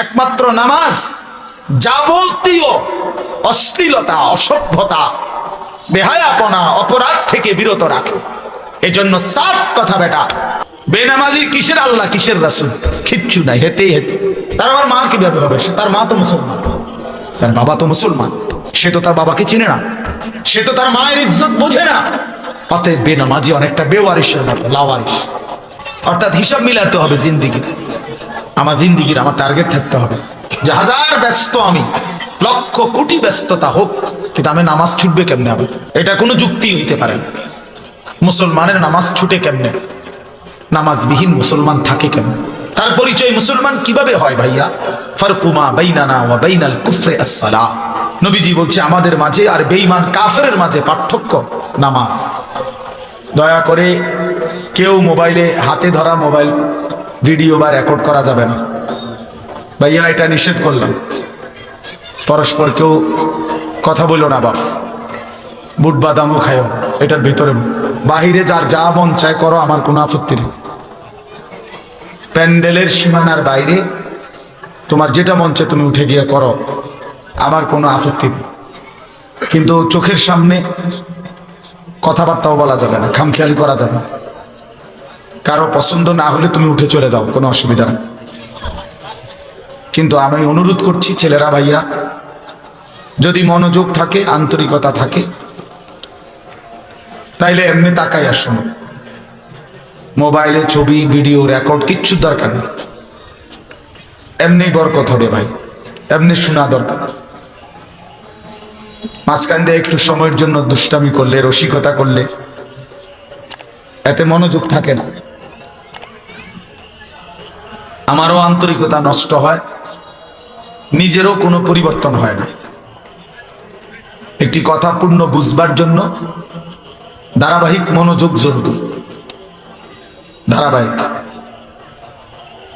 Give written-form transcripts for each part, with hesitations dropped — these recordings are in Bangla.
একমাত্র নামাজ যাবতীয় অশ্লীলতা, অসভ্যতা, বেহায়াপনা, অপরাধ থেকে বিরত রাখে। এজন্য সাফ কথা বেটা, বেনামাজির কিসের আল্লাহ কিসের রাসূল কিচ্ছু নাই, হেতে হেতে। তার আমার মা কিভাবে হবে? তার মা তো মুসলমান, তার বাবা তো মুসলমান, সে তো তার বাবাকে চিনে না, সে তো তার মায়ের ইজ্জত বোঝে না। অতএব বেনামাজি অনেকটা বেওয়ারিশের মতো, লাওয়ারিশ। অর্থাৎ হিসাব মিলাতে হবে জিন্দিগির। আমার জিন্দিগির আমার টার্গেট থাকতে হবে যে হাজার ব্যস্ত আমি, লক্ষ কোটি ব্যস্ততা হোক, কিন্তু আমি নামাজ ছুটবে কেমনে হবে? এটা কোনো যুক্তি হইতে পারে না। মুসলমানের নামাজ ছুটে কেমনে? নামাজবিহীন মুসলমান থাকে কেমনে? তার পরিচয় মুসলমান কিভাবে হয় ভাইয়া? ফারকুমা বাইনানা ওয়া বাইনাল কুফরি আস-সালাহ। নবীজি বলছে আমাদের মাঝে আর বেঈমান কাফেরের মাঝে পার্থক্য নামাজ। দয়া করে কেউ মোবাইলে, হাতে ধরা মোবাইল ভিডিও বা রেকর্ড করা যাবে না ভাইয়া, এটা নিষেধ করলাম। পরস্পর কেউ কথা বললো না, বাপ বুট বাদামও খায়ও, এটার ভিতরে বাহিরে যার যা মন চায় করো, আমার কোনো আপত্তি নেই। প্যান্ডেলের সীমানার বাইরে তোমার যেটা মন চায় তুমি উঠে গিয়ে করো, আমার কোনো আপত্তি নেই। কিন্তু চোখের সামনে কথাবার্তাও বলা যাবে না, খামখেয়ালি করা যাবে না। কারো পছন্দ না হলে তুমি উঠে চলে যাও, কোনো অসুবিধা নেই। কিন্তু আমি অনুরোধ করছি ছেলেরা, ভাইয়া, যদি মনোযোগ থাকে, আন্তরিকতা থাকে, তাইলে এমনি তাকাই আর শোনো। মোবাইলে ছবি ভিডিও রেকর্ড কিচ্ছু দরকার নেই, এমনি বরকত হবে ভাই, এমনি শোনা দরকার। মাঝখান দিয়ে একটু সময়ের জন্য দুষ্টামি করলে, রসিকতা করলে, এতে মনোযোগ থাকে না। আমারও আন্তরিকতা নষ্ট হয়, নিজেরও কোনো পরিবর্তন হয় না। একটি কথা পূর্ণ বুঝবার জন্য ধারাবাহিক মনোযোগ জরুরি, ধারাবাহিক।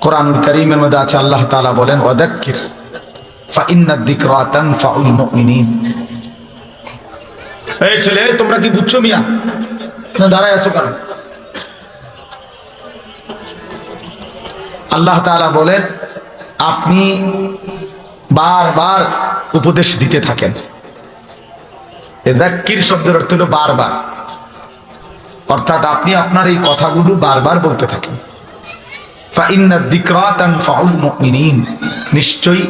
কোরআনুল কারীমের মধ্যে আছে, আল্লাহ তাআলা বলেন ওয়াদাক্কির ফাইন্নাদ যিকরা তানফাউল মুমিনিন। এই ছেলে, তোমরা কি বুঝছো মিয়া? না দাঁড়ায় আছো কেন? আল্লাহ তাআলা বলেন আপনি বারবার উপদেশ দিতে থাকেন। যাক্কির শব্দের অর্থ হলো বারবার, অর্থাৎ আপনি আপনার এই কথাগুলো বারবার বলতে থাকেন। ফাইন্নাদ যিকরা তানফাউল মুমিনিন, নিশ্চয়ই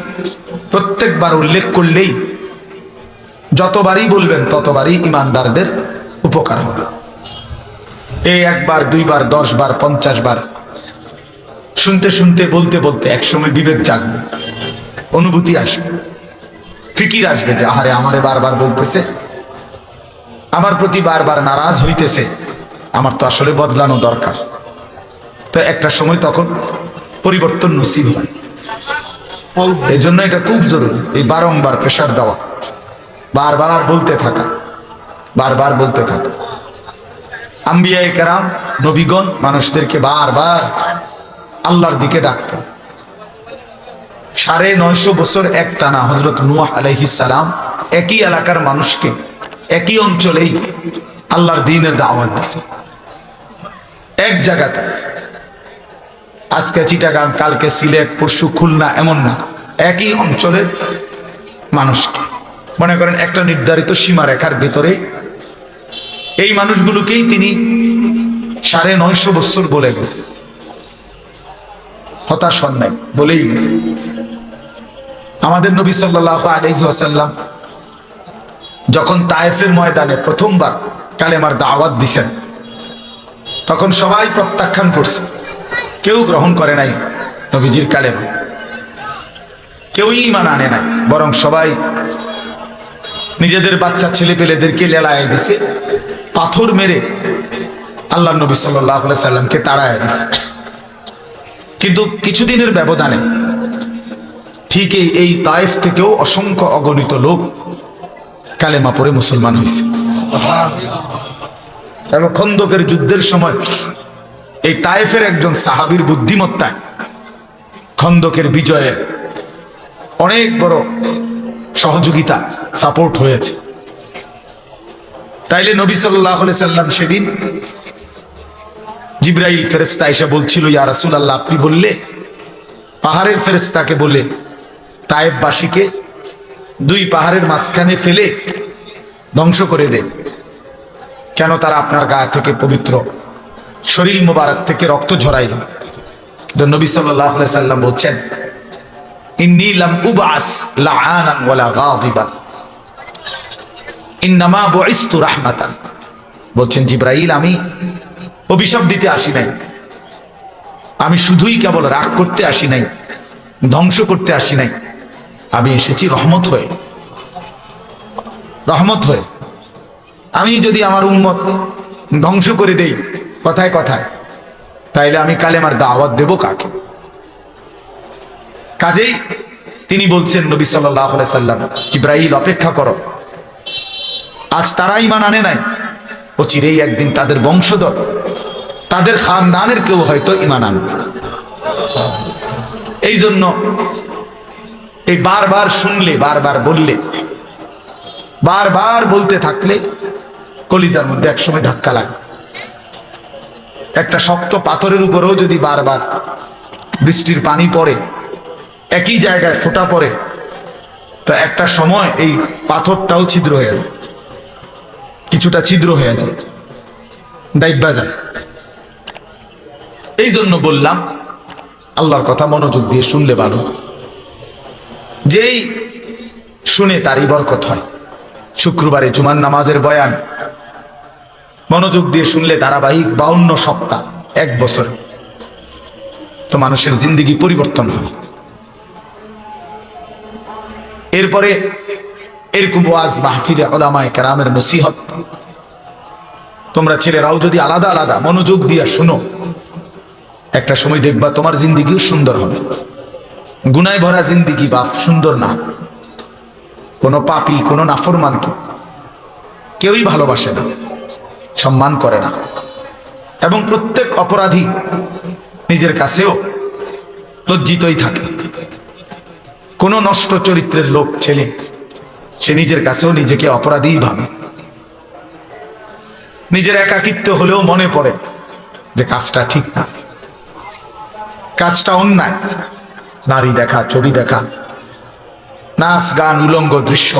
প্রত্যেকবার উল্লেখ করলেই, যতবারই বলবেন ততবারই ঈমানদারদের উপকার হবে। এই একবার, দুইবার, 10 বার, 50 বার শুনতে শুনতে, বলতে বলতে একসময় বিবেক জাগবে, অনুভূতি আসবে, ফিকির আসবে যে আহারে আমারে বারবার বলতেছে, আমার প্রতি বারবার নারাজ হইতেছে, আমার তো আসলে বদলানো দরকার। তো একটা সময় তখন পরিবর্তন নসিব হয়। এই জন্য এটা খুব জরুরি, এই বারংবার প্রেসার দেওয়া, বারবার বলতে থাকা, বারবার বলতে থাকা। আম্বিয়ায়ে কেরাম, নবীগণ মানুষদেরকে বারবার আল্লাহর দিকে ডাকতেন। 950 বছর এক টানা হযরত নূহ আলাইহিস সালাম একই এলাকার মানুষকে, একই অঞ্চলেই আল্লাহর দ্বীনের দাওয়াত দিয়েছে, এক জায়গাতে। আজকে চিটাগাং, কালকে সিলেট, পরশু খুলনা, এমন না, একই অঞ্চলের মানুষকে। মনে করেন একটা নির্ধারিত সীমারেখার ভেতরে এই মানুষগুলোকেই তিনি 950 বছর বলে গেছে। হতাশ হন নাই, বলেই গেছে। আমাদের নবী সাল্লাল্লাহু আলাইহি ওয়াসাল্লাম যখন তায়েফের ময়দানে প্রথমবার কালেমার দাওয়াত দিয়েছেন, তখন সবাই প্রত্যাখ্যান করছে, কেউ গ্রহণ করে নাই নবীজির কালেমা, কেউই ঈমান আনে নাই, বরং সবাই নিজেদের বাচ্চা ছেলে পেলেদেরকে লেলায় দিছে, পাথর মেরে আল্লাহ নবী সাল্লাল্লাহু আলাইহি ওয়াসাল্লামকে তাড়ায় দিছে। কিন্তু কিছুদিনের ব্যবধানে ঠিক এই তায়েফ থেকেও অসংখ্য অগণিত লোক কালেমা পড়ে মুসলমান হয়েছে। এবং খন্দকের যুদ্ধের সময় এই তায়েফের একজন সাহাবীর বুদ্ধিমত্তায় খন্দকের বিজয়ের অনেক বড় সহযোগিতা, সাপোর্ট হয়েছে। তাইলে নবী সাল্লাল্লাহু আলাইহি সাল্লাম সেদিন জিবরাইল ফেরেশতা এসে বলছিল, ইয়া রাসূলুল্লাহ, আপনি বললে পাহাড়ের ফেরেশতাকে বলে তায়েববাসীকে দুই পাহাড়ের মাঝখানে ফেলে ধ্বংস করে দে, কেন তারা আপনার গা থেকে পবিত্র শরীর মোবারক থেকে রক্ত ঝরাইল। কিন্তু নবী সাল্লাল্লাহু আলাইহি সাল্লাম বলছেন, ইন্নী লাম উবআস লাআনান ওয়ালা গাদিবান ইন্নামা বুইসতু রাহমাতান। বলছেন জিবরাইল, আমি অভিশাপ দিতে আসি নাই, আমি শুধুই কেবল রাগ করতে আসি নাই, ধ্বংস করতে আসি নাই, আমি এসেছি রহমত হয়ে। রহমত হয়ে আমি যদি আমার উম্মত ধ্বংস করে দেই কথায় কথায়, তাইলে আমি কালেমার দাওয়াত দেব কাকে? কাজেই তিনি বলছেন নবী সাল্লাল্লাহু আলাইহি সাল্লাম, জিবরাইল অপেক্ষা করো, আজ তারা ঈমান আনে নাই, অচিরেই একদিন তাদের বংশধর, তাদের খানদানের কেউ হয়তো ঈমান আনবে। এই জন্য এই বারবার শুনলে, বারবার বললে, বারবার বলতে থাকলে কলিজার মধ্যে একসময় ধাক্কা লাগে। একটা শক্ত পাথরের উপরেও যদি বারবার বৃষ্টির পানি পড়ে, একই জায়গায় ফোঁটা পড়ে, তো একটা সময় এই পাথরটাও ছিদ্র হয়ে যায়, কিছুটা ছিদ্র হয়ে যায়, ডাইব্বা যায়। এই জন্য বললাম আল্লাহর কথা মনোযোগ দিয়ে শুনলে ভালো, যেই শুনে তারই বরকত হয়। শুক্রবারে জুমার নামাজের বয়ান মনোযোগ দিয়ে শুনলে ধারাবাহিক 52 সপ্তাহ, 1 বছর, তো মানুষের জিন্দেগি পরিবর্তন হয়। এরপরে এরকম ওয়াজ মাহফিলে উলামায়ে কেরামের নসিহত তোমরা ছেলেরাও যদি আলাদা আলাদা মনোযোগ দিয়ে শুনো, একটা সময় দেখবা তোমার জিন্দেগিও সুন্দর হবে। গুনায় ভরা জিন্দেগি বাপ সুন্দর না। কোনো পাপী, কোনো নাফরমানকে কেউই ভালোবাসে না, সম্মান করে না, এবং প্রত্যেক অপরাধী নিজের কাছেও লজ্জিতই থাকে। কোনো নষ্ট চরিত্রের লোক ছেলে, সে নিজের কাছেও নিজেকে অপরাধীই ভাবে। নিজের একাকিত্ব হলেও মনে পড়ে যে কাজটা ঠিক না, কাজটা অন্যায়। নারী দেখা, ছবি দেখা, নাচ গান, উলঙ্গ দৃশ্য,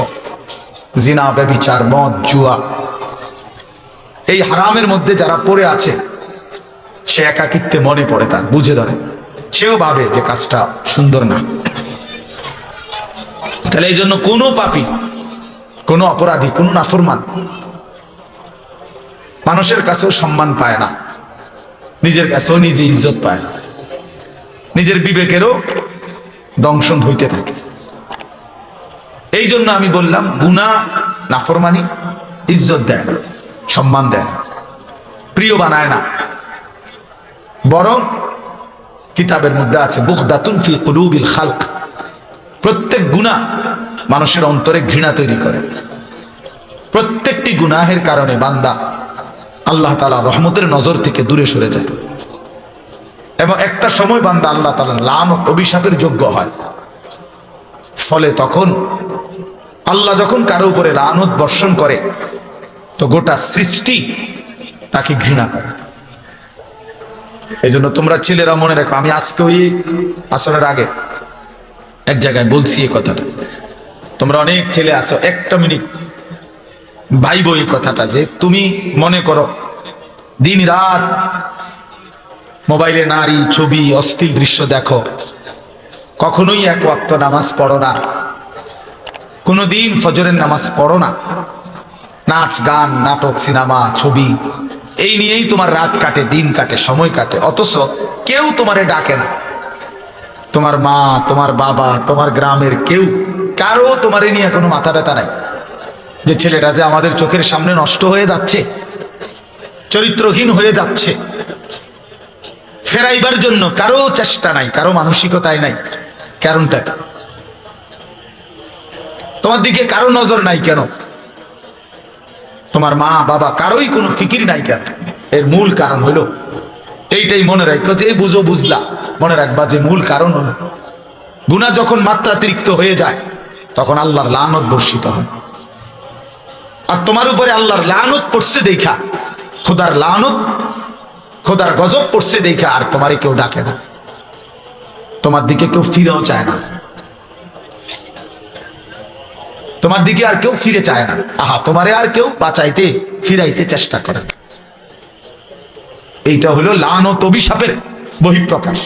জিনা, ব্যভিচার, মদ, জুয়া, এই হারামের মধ্যে যারা পড়ে আছে, সে একাকিত্বে মনে পড়ে, তার বুঝে ধরে, সেও ভাবে যে কাজটা সুন্দর না। তাহলে এই জন্য কোনো পাপী, কোনো অপরাধী, কোনো নাফরমান মানুষের কাছেও সম্মান পায় না, নিজের কাছেও নিজে ইজ্জত পায় না, নিজের বিবেকেরও দংশন হইতে থাকে। এই জন্য আমি বললাম, গুনাহ, নাফরমানি ইজ্জত দেয় না, সম্মান দেয় না, প্রিয় বানায় না, বরং কিতাবের মধ্যে আছে বুগদাতুন ফি কুলুবিল খালক, প্রত্যেক গুনাহ মানুষের অন্তরে ঘৃণা তৈরি করে। প্রত্যেকটি গুনাহের কারণে বান্দা আল্লাহ তাআলা রহমতের নজর থেকে দূরে সরে যায়, এবং একটা সময় বান্দা আল্লাহ তাআলার লানত, অভিশাপের যোগ্য হয়। ফলে তখন আল্লাহ যখন কারো উপরে লানত বর্ষণ করে, তো গোটা সৃষ্টি তাকে ঘৃণা করে। এই জন্য তোমরা ছেলেরা মনে রাখো, আমি আজকে ওই আসরের আগে এক জায়গায় বলছি এই কথাটা, তোমরা অনেক ছেলে আছো, একটা মিনিট ভাইবো এই কথাটা, যে তুমি মনে করো দিন রাত মোবাইলে নারী, ছবি, অশ্লীল দৃশ্য দেখো, কখনোই 1 ওয়াক্ত নামাজ পড়ো না, কোনোদিন ফজরের নামাজ পড়ো না, নাচ গান, নাটক, সিনেমা, ছবি, এই নিয়েই তোমার রাত কাটে, দিন কাটে, সময় কাটে, অথচ কেউ তোমারে ডাকে না। তোমার মা, তোমার বাবা, তোমার গ্রামের কেউ, কারো তোমারে নিয়ে কোনো মাথা ব্যথা নাই যে ছেলেটা যে আমাদের চোখের সামনে নষ্ট হয়ে যাচ্ছে, চরিত্রহীন হয়ে যাচ্ছে, ফেরাইবার জন্য কারো চেষ্টা নাই, কারো মানসিকতাই নাই। কারণটা কি? তোমার দিকে কারো নজর নাই কেন? তোমার মা বাবা কারোই কোনো ফিকির নাই কেন? এর মূল কারণ হলো এইটাই, মনে রাখো, যে বুঝো বুঝলা, মনে রাখবা যে মূল কারণ হলো গুনাহ যখন মাত্রাতিরিক্ত হয়ে যায়, তখন আল্লাহর লানত বর্ষিত হয়। আর তোমার উপরে আল্লাহর লানত পড়ছে দেখা, খোদার লানত, খোদার গজব পড়ছে দেখা আর তোমারে কেউ ডাকে না। তোমার দিকে কেউ ফিরেও চায় না, তোমার দিকে আর কেউ ফিরে চায় না। আহা, তোমারে আর কেউ বাঁচাইতে ফিরাইতে চেষ্টা করে। এইটা হলো লানত অভিশাপের বহিঃপ্রকাশ।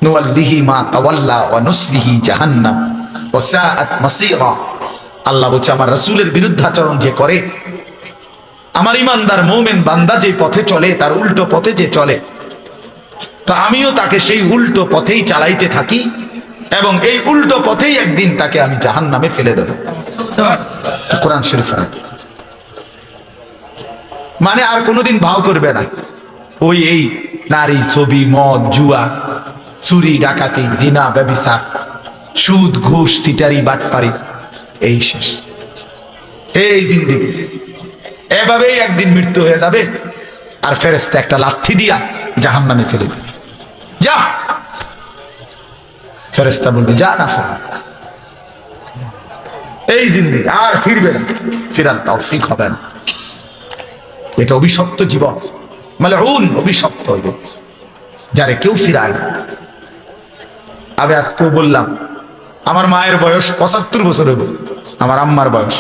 নুওয়াল্লিহি মা তাওয়াল্লা ওয়া নুসলিহি জাহান্নাম ওয়া সাআত মাসীরা। আল্লাহ বলছে আমার রাসূলের বিরুদ্ধাচরণ যে করে, আমার ইমানদার মুমিন বান্দা যে পথে চলে তার উল্টো পথে যে চলে, তো আমিও তাকে সেই উল্টো পথেই চালাইতে থাকি এবং এই উল্টো পথেই একদিন তাকে আমি জাহান্নামে ফেলে দেব। কোরআন শরীফ। মানে আর কোনোদিন ভাও করবে না ওই এই নারী, ছবি, মদ, জুয়া, চুরি, ডাকাতি, জিনা, ব্যভিচার, সুদ, ঘুষ, সিটারি, বাটপারি, এই শেষ, এই জিন্দেগি। এভাবেই একদিন মৃত্যু হয়ে যাবে আর ফেরেশতা একটা লাথি দিয়া জাহান্নামে ফেলে দিবে। যা, ফেরেশতা বলবে যা না, এই জিন্দেগি আর ফিরবে না, ফিরার তৌফিক হবে না। এটা অভিশপ্ত জীবন, মালউন, অভিশপ্ত হইবে যারে কেউ ফিরায় না। আমি আজকেও বললাম আমার মায়ের বয়স ৭৫ বছর হইব, আমার আম্মার বয়স,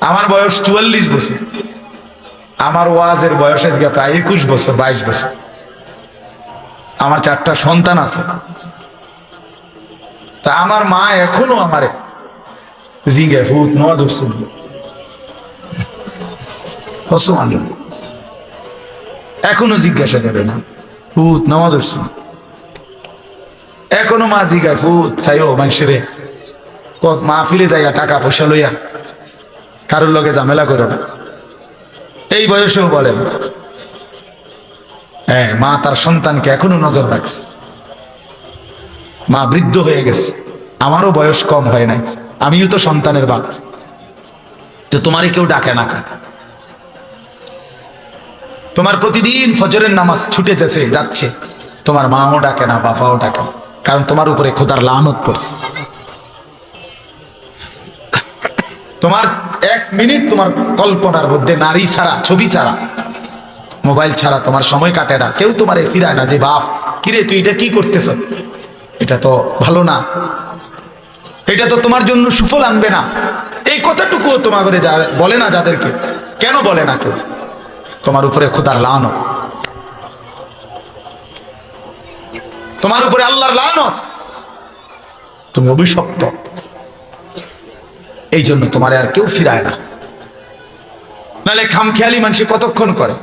আমার বয়স ৪৪ বছর, আমার ওয়াজের বয়স আজকে প্রায় ২১ বছর, ২২ বছর। আমার ৪টা সন্তান আছে, তা আমার মা এখনো আমারে জিজ্ঞাসা ফুট নোয়া ধরছিল, এখনো জিজ্ঞাসা করে না ফুত নামাজ ধরছিল, এখনো মা জিজ্ঞাসা ফুত চাইও মানুষের মা ফিরে যাইয়া টাকা পয়সা লইয়া কারোর লগে ঝামেলা করো না। এই বয়সেও বলেন। হ্যাঁ, মা তার সন্তানকে এখনো নজর রাখছে। মা বৃদ্ধ হয়ে গেছে, আমারও বয়স কম হয় নাই, আমিও তো সন্তানের বাপ। তো তোমারই কেউ ডাকে না, তোমার প্রতিদিন ফজরের নামাজ ছুটে যাচ্ছে, তোমার মাও ডাকে না, বাবাও ডাকে না, কারণ তোমার উপরে খোদার লানত পড়ছে। তোমার ১ মিনিট তোমার কল্পনার মধ্যে নারী ছাড়া, ছবি ছাড়া, মোবাইল ছাড়া তোমার সময় কাটে না। কেউ তোমারে ফিরায় না যে বাপ কিরে তুই এটা কি করতেছ, এটা তো ভালো না, এটা তো তোমার জন্য সুফল আনবে না। এই কথাটুকুও তোমার ঘরে বলে না যাদেরকে। কেন বলে না কেউ? তোমার উপরে খোদার লানত, তোমার উপরে আল্লাহর লানত, তুমি অভিশপ্ত। এই জন্য তোমার আর কেউ ফিরায় না। নাহলে খামখেয়ালি মানুষ কতক্ষণ করে,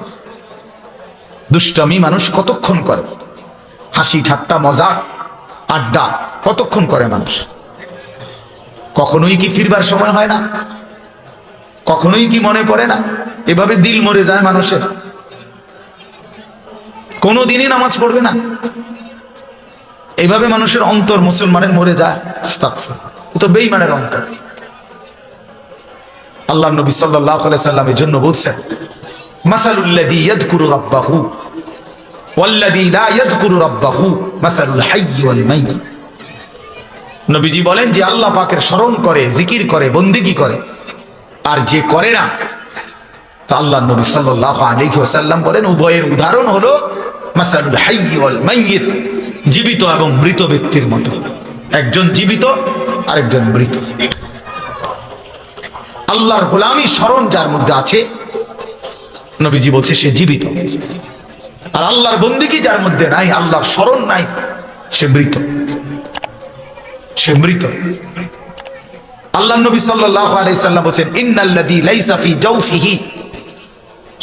দুষ্টমি মানুষ কতক্ষণ করে, হাসি ঠাট্টা মজাক আড্ডা কতক্ষণ করে মানুষ। কখনোই কি ফিরবার সময় হয় না? কখনোই কি মনে পড়ে না? এভাবে দিল মরে যায় মানুষের, কোনোদিনই নামাজ পড়বে না। এইভাবে মানুষের অন্তর মুসলমানের মরে যায়। তো বেঈমানের অন্তর। আল্লাহ নবী সাল্লাল্লাহু আলাইহি সাল্লাম এর জন্য বলছেন, মাসালুল্লাযী ইয়াযকুরু রাব্বাহু ওয়াল্লাযী লা ইয়াযকুরু রাব্বাহু মাসালুল হাইয়্যি ওয়াল মাইয়্যিত। নবীজি বলেন যে আল্লাহ পাকের স্মরণ করে, জিকির করে, বন্দেগী করে, আর যে করে না, তো আল্লাহ নবী সাল্লাল্লাহু আলাইহি ওয়াসাল্লাম বলেন উভয়ের উদাহরণ হলো মাসালুল হাইয়্যি ওয়াল মাইয়্যিত, জীবিত এবং মৃত ব্যক্তির মতো। একজন জীবিত, আরেকজন মৃত। আল্লাহর গোলামি স্মরণ যার মধ্যে আছে, নবীজি বলছে সে জীবিত। আর আল্লাহর বন্দেগী যার মধ্যে নাই, আল্লাহর স্মরণ নাই, সে মৃত, সে মৃত। আল্লাহ নবী সাল্লাল্লাহু আলাইহি সাল্লাম বলেন, ইন্নাল্লাযী লাইসা ফি জাওফিহি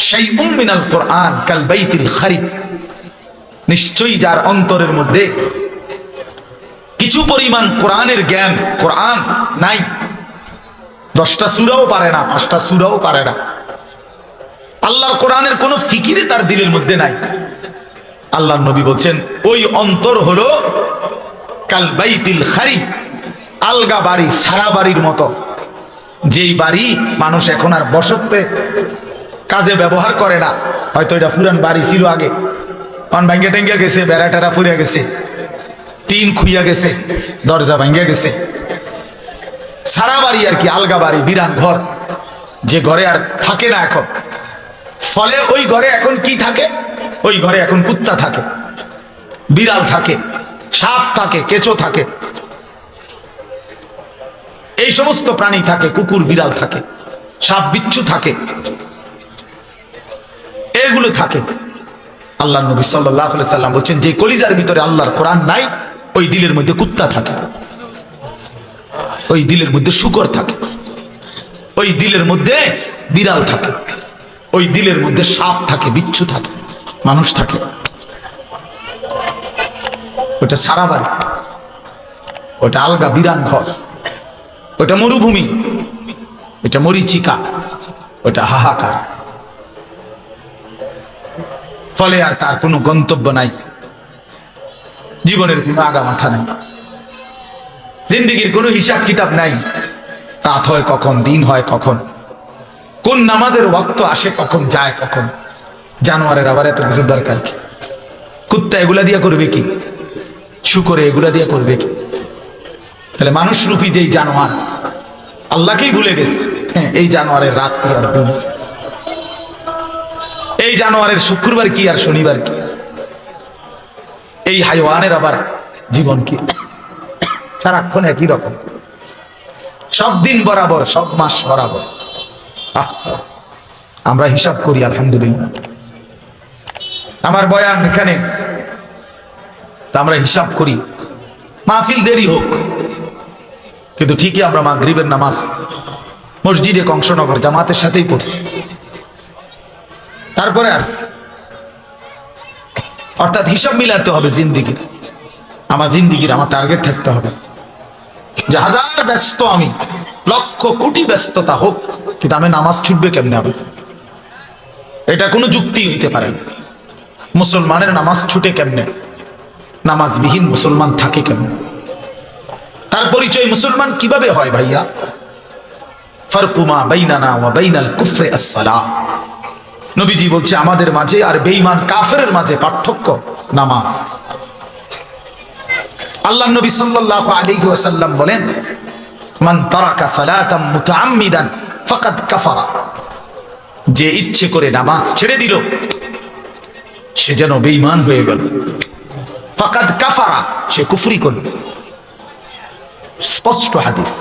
শাইউম মিনাল কুরআন কাল বাইতিল খারিব। নিশ্চয়ই যার অন্তরের মধ্যে কিছু পরিমাণ কোরআনের জ্ঞান, কোরআন নাই, 10টা সূরাও পারে না, 5টা সূরাও পারে না, আল্লাহর কোরআনের কোনো ফিকিরে তার দিলের মধ্যে নাই, আল্লাহর নবী বলছেন ওই অন্তর হলো কাল বাইতিল খারিব, আলগা বাড়ি, সারা বাড়ির মতো। যেই বাড়ি মানুষ এখন আর বসতে কাজে ব্যবহার করে না, হয়তো এটা পুরান বাড়ি ছিল আগে, অন ভাঙ্গে টেঙ্গে গেছে, বেড়া টেরা ফুরিয়া গেছে, টিন খুইয়া গেছে, দরজা ভাঙ্গে গেছে, সারা বাড়ি আর কি, আলগা বাড়ি, বিরান ঘর, যে ঘরে আর থাকে না এখন। ফলে ওই ঘরে এখন কি থাকে? ওই ঘরে এখন কুত্তা থাকে, বিড়াল থাকে, সাপ থাকে, কেঁচো থাকে, এই সমস্ত প্রাণী থাকে, কুকুর বিড়াল থাকে, সাপ বিচ্ছু থাকে, এগুলো থাকে। আল্লাহ নবী সাল্লাল্লাহু আলাইহি সাল্লাম বলছেন, যে কলিজার ভিতরে আল্লাহর কোরআন নাই, ওই দিলের মধ্যে কুত্তা থাকে, ওই দিলের মধ্যে শূকর থাকে, ওই দিলের মধ্যে বিড়াল থাকে, ওই দিলের মধ্যে সাপ থাকে, বিচ্ছু থাকে, মানুষ থাকে। ওটা সারা বাড়ি, ওটা আলগা বিরান ঘর, ওটা মরুভূমি, ওটা মরিচিকা, ওটা হাহাকার। ফলে আর তার কোনো গন্তব্য নাই, জীবনের কোনো আগা মাথা নাই, জিন্দেগির কোনো হিসাব কিতাব নাই। রাত হয় কখন, দিন হয় কখন, কোন নামাজের ওয়াক্ত আসে কখন, যায় কখন। জানোয়ারের আবার এত কিছু দরকার কি? কুত্তা এগুলা দিয়া করবে কি? শুকরে এগুলা দিয়া করবে কি? তাহলে মানুষ রূপী যেই জানোয়ার আল্লাহকেই ভুলে গেছে। হ্যাঁ, এই জানোয়ারের রাত কি আর দিন, এই জানোয়ারের শুক্রবার কি আর শনিবার কি, এই হাইওয়ানের আবার জীবন কি? সারাক্ষণ একই রকম, সব দিন বরাবর, সব মাস বরাবর। আমরা হিসাব করি আলহামদুলিল্লাহ। আমার বয়ান এখানে, আমরা হিসাব করি, মাহফিল দেরি হোক, কিন্তু ঠিকই আমরা মাগরিবের নামাজ মসজিদে কংসনগর জামাতের সাথেই পড়ছি, তারপরে আসছি। অর্থাৎ হিসাব মিলাতে হবে জিন্দিগির। আমার জিন্দিগির আমার টার্গেট থাকতে হবে যে হাজার ব্যস্ত আমি, লক্ষ কোটি ব্যস্ততা হোক, কিন্তু আমি নামাজ ছুটবে কেমনে হবে? এটা কোনো যুক্তি হইতে পারে না। মুসলমানের নামাজ ছুটে কেমনে? নামাজবিহীন মুসলমান থাকে কেমনে? তার পরিচয় মুসলমান কিভাবে হয় ভাইয়া? ফারকুমা বাইনানা ওয়া বাইনাল কুফরি আস-সালাহ। নবীজি বলছে, আমাদের মাঝে আর বেঈমান কাফেরের মাঝে পার্থক্য নামাজ। আল্লাহ নবী সাল্লাল্লাহু আলাইহি ওয়াসাল্লাম বলেন, মান তারাকা সালাতাম মুতাআম্মিদান ফাকাদ কাফারা। যে ইচ্ছে করে নামাজ ছেড়ে দিল, সে যেন বেঈমান হয়ে গেল। ফাকাদ কাফারা, সে কুফরি করল। স্পষ্ট হাদিস।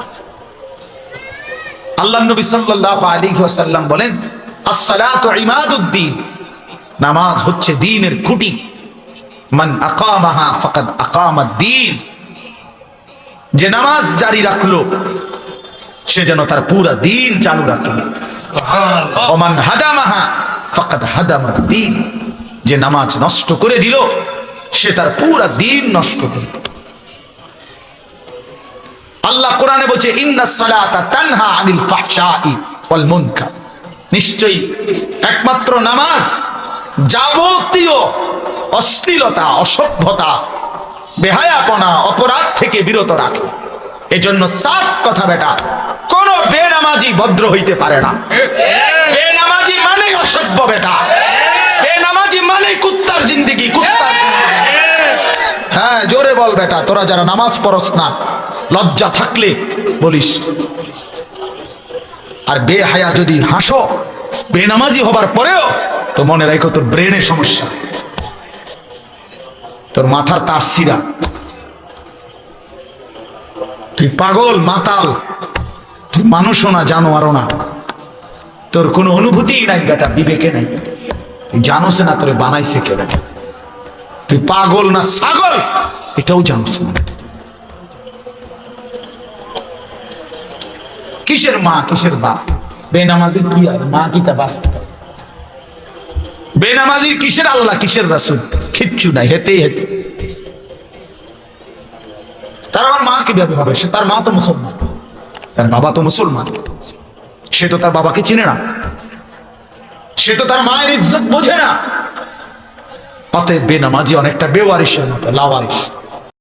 আল্লাহ নবী সাল্লাল্লাহু আলাইহি ওয়াসাল্লাম বলেন, আস-সালাতু ইমাদুদ্দিন। নামাজ হচ্ছে দ্বীনের খুঁটি। মান আকামাহা ফাকাদ আকামাদ-দ্বীন। যে নামাজ জারি রাখলো, সে যেন তার পুরা দ্বীন চালু রাখলো। সুবহানাল্লাহ। ওমান হাদামাহা ফাকাদ হাদামাদ-দ্বীন। যে নামাজ নষ্ট করে দিল, সে তার পুরা দ্বীন নষ্ট করে দিল। আল্লাহ কোরআনে বলছে, ইন্নাস সালাতা তানহা আনিল ফাহশাই ওয়াল মুনকার। নিশ্চয়ই একমাত্র নামাজ যাবতীয় অশ্লীলতা, অসভ্যতা, বেহায়াপনা, অপরাধ থেকে বিরত রাখে। এজন্য সাফ কথা বেটা, কোন বেনামাজি ভদ্র হইতে পারে না। বেনামাজি মানে অসভ্য বেটা, বেনামাজি মানে কুত্তার জিন্দেগি, কুত্তার জিন্দেগি। হ্যাঁ, জোরে বল বেটা, তোরা যারা নামাজ পড়স না, লজ্জা থাকলে বলিস। আর বেহায়া যদি হাসো বেনামাজি হবার পরেও, তো মনে রাখো তোর ব্রেনের সমস্যা, তোর মাথার তার ছিঁড়া, তুই পাগল মাতাল, তুই মানুষও না, জানোয়ারও না, তোর কোনো অনুভূতিই নাই বেটা, বিবেকে নাই। তুই জানোস না তোরে বানাইছে কে বেটা? তুই পাগল না ছাগল, এটাও জানোস না। কিসের মা, কিসের বাপ? বেনামাজির কি আর মা, কি তা বাপ? বেনামাজির কিসের আল্লাহ, কিসের রাসূল? কিচ্ছু নাই, হেতেই হেতে। তার আমার মা কিভাবে হবে? সে, তার মা তো মুসলমান, তার বাবা তো মুসলমান, সে তো তার বাবাকে চিনে না, সে তো তার মায়ের ইজ্জত বোঝে না। অতএব বেনামাজি অনেকটা বেওয়ারিশের মতো, লাওয়ারিশ।